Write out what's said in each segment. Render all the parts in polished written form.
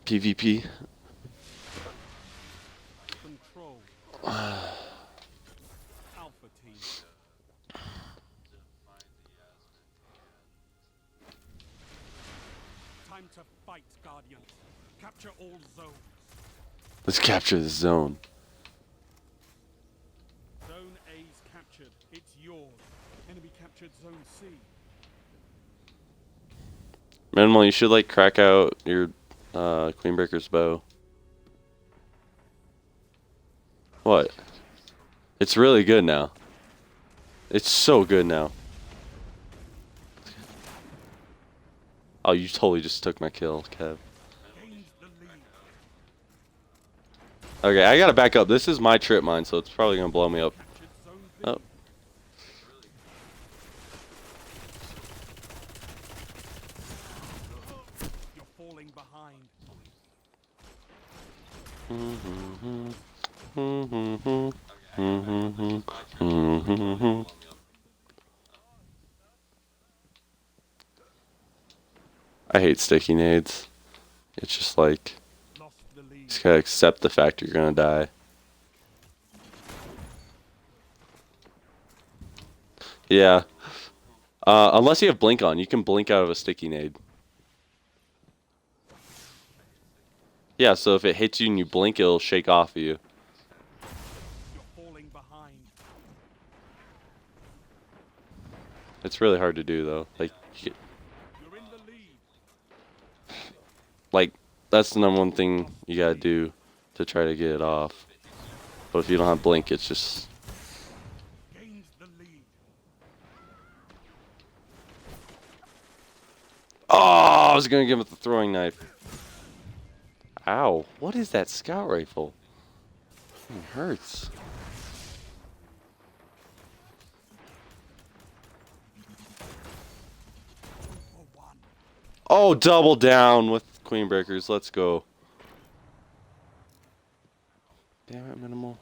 PvP. Control. Alpha team. Time to fight, Guardians. Capture all zones. Let's capture the zone. Zone A's captured. It's yours. Enemy captured Zone C. Minimal, you should like crack out your Queenbreaker's bow. What? It's really good now. It's so good now. Oh, you totally just took my kill, Kev. Gained the lead. Okay, I gotta back up. This is my trip mine, so it's probably gonna blow me up. Captured Zone B. Oh. You're falling behind. I hate sticky nades. It's just like, Lost the you lead. just gotta accept the fact you're gonna die. Yeah. Unless you have blink on, you can blink out of a sticky nade. Yeah, so if it hits you and you blink, it'll shake off of you. You're falling behind. It's really hard to do though. Like, You're in the lead. like that's the number one thing you gotta do to try to get it off. But if you don't have blink, it's just. Gained the lead. Oh, I was gonna give it the throwing knife. Ow! What is that scout rifle? It hurts. For one. Oh, double down with Queenbreakers. Let's go. Damn it, minimal.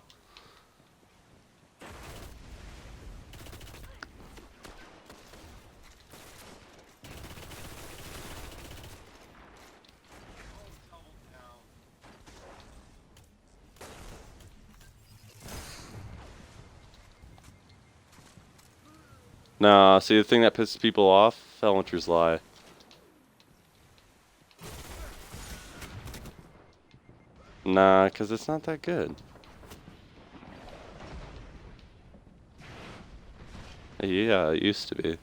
Nah, see the thing that pisses people off? Felwinter's lie. Nah, cause it's not that good. Yeah, it used to be.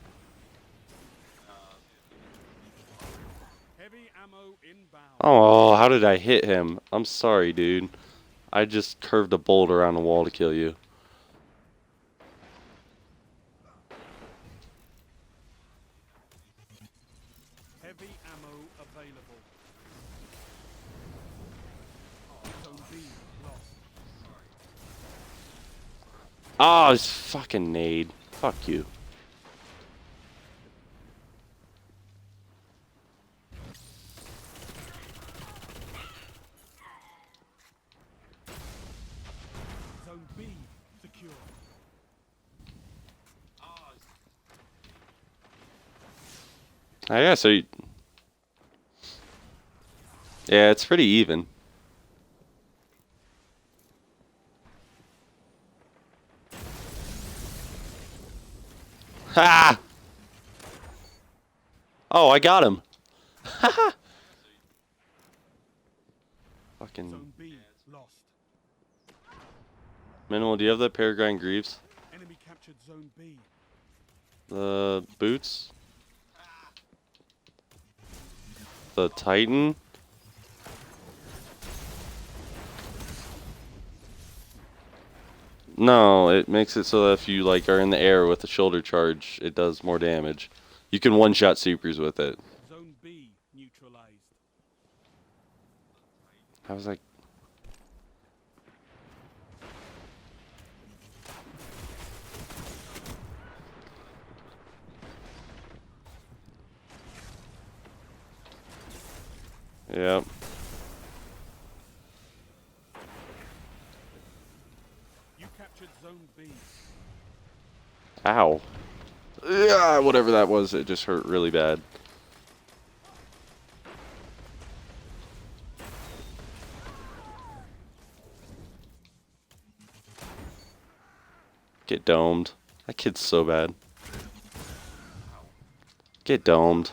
Heavy ammo inbound. Oh, how did I hit him? I'm sorry, dude. I just curved a bolt around the wall to kill you. Heavy ammo available. Zone B lost. Oh, it's fucking nade. Fuck you. Zone B secure. Yeah, so you... Yeah, it's pretty even. Ha! Oh, I got him. Ha! Fucking Zone B lost. minimal. Do you have the Peregrine Greaves? Enemy captured Zone B. The boots? The Titan? No, it makes it so that if you like are in the air with a shoulder charge, it does more damage. You can one-shot supers with it. Zone B neutralized. I was like, yep. You captured Zone B. Ow. Yeah, whatever that was, it just hurt really bad. Get domed. That kid's so bad. Get domed.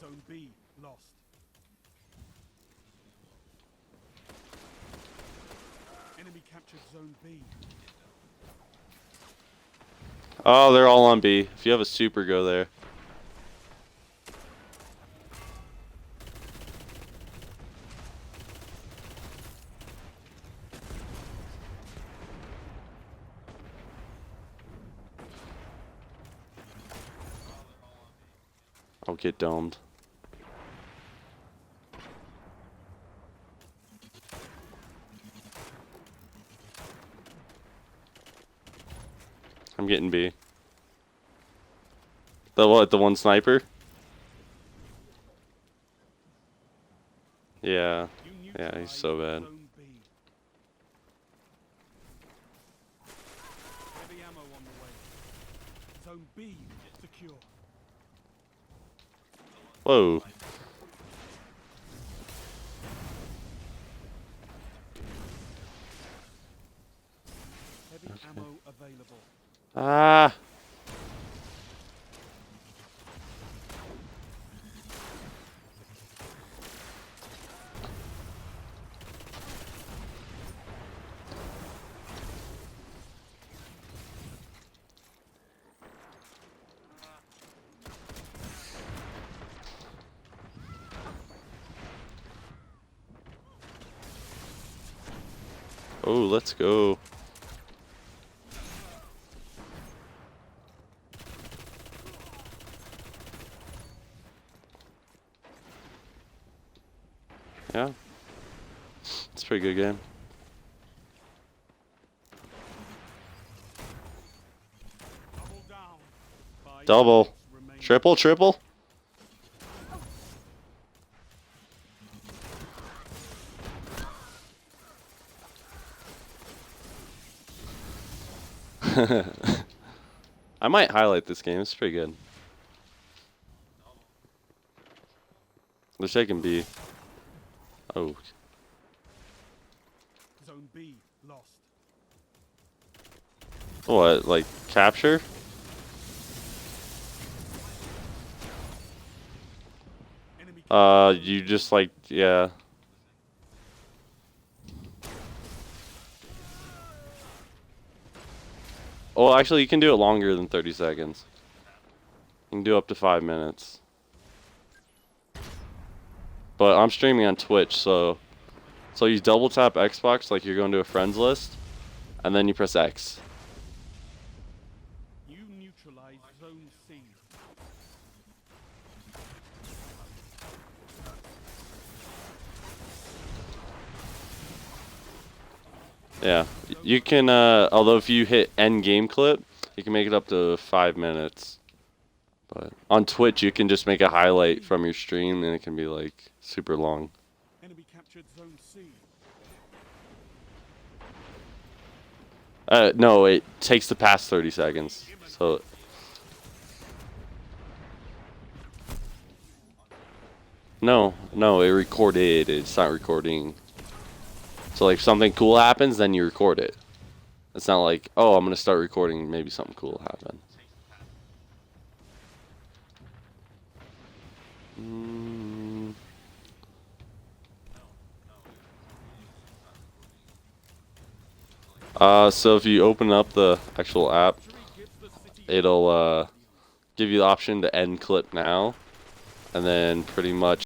Zone B lost. Enemy captured Zone B. Oh, they're all on B. If you have a super, go there. I'll get domed. I'm getting B. The what? The one sniper? Yeah. You Yeah, he's neutralized so bad. Zone B. Heavy ammo on the way. Zone B secure. Whoa. Heavy ammo available. Ah. Oh, let's go. Yeah. It's a pretty good game. Double down. 5 Double. minutes remaining. Triple, triple? I might highlight this game. It's pretty good. They're taking B. Oh. Zone B lost. What? Like, capture? Enemy captured You Zone just B. like, yeah. Oh, actually, you can do it longer than 30 seconds. You can do up to 5 minutes. But I'm streaming on Twitch, so you double tap Xbox like you're going to a friends list, and then you press X. You neutralized Zone C. Yeah, you can. Although if you hit end game clip, you can make it up to 5 minutes. But on Twitch, you can just make a highlight from your stream, and it can be like super long. Enemy captured Zone C. No, it takes the past 30 seconds. So. No, it recorded. It's not recording. So like if something cool happens, then you record it. It's not like, oh, I'm gonna start recording. Maybe something cool will happen. So if you open up the actual app, it'll give you the option to end clip now, and then pretty much